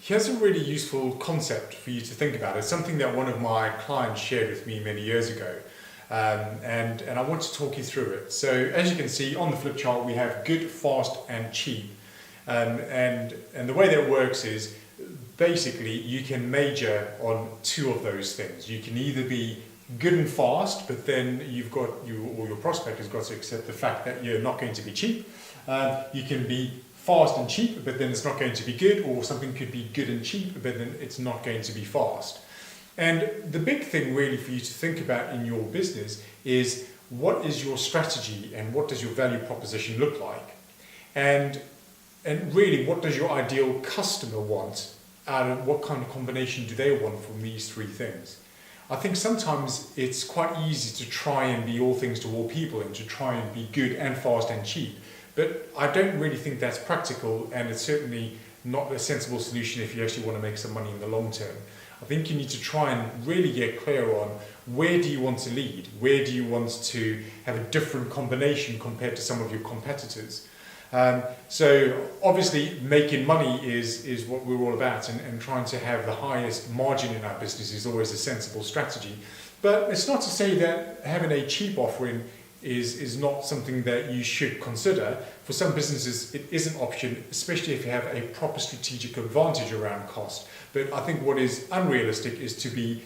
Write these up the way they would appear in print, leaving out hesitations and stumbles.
Here's a really useful concept for you to think about. It's something that one of my clients shared with me many years ago. And I want to talk you through it. So as you can see on the flip chart, we have good, fast and cheap. And the way that works is basically you can major on two of those things. You can either be good and fast, but then your prospect has got to accept the fact that you're not going to be cheap. You can be fast and cheap, but then it's not going to be good, or something could be good and cheap, but then it's not going to be fast. And the big thing really for you to think about in your business is what is your strategy and what does your value proposition look like? And really, what does your ideal customer want? What kind of combination do they want from these three things? I think sometimes it's quite easy to try and be all things to all people and to try and be good and fast and cheap. But I don't really think that's practical, and it's certainly not a sensible solution if you actually want to make some money in the long term. I think you need to try and really get clear on where do you want to lead? Where do you want to have a different combination compared to some of your competitors? So obviously making money is what we're all about, and trying to have the highest margin in our business is always a sensible strategy. But it's not to say that having a cheap offering is not something that you should consider. For some businesses it is an option, especially if you have a proper strategic advantage around cost. But I think what is unrealistic is to be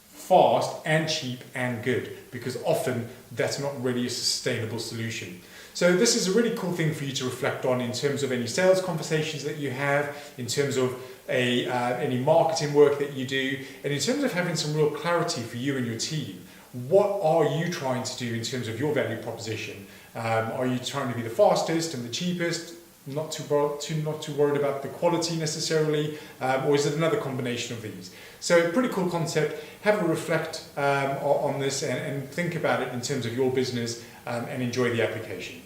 fast and cheap and good, because often that's not really a sustainable solution. So this is a really cool thing for you to reflect on in terms of any sales conversations that you have, in terms of any marketing work that you do, and in terms of having some real clarity for you and your team. What are you trying to do in terms of your value proposition? Are you trying to be the fastest and the cheapest, not too worried about the quality necessarily, or is it another combination of these? So pretty cool concept. Have a reflect on this and think about it in terms of your business, and enjoy the application.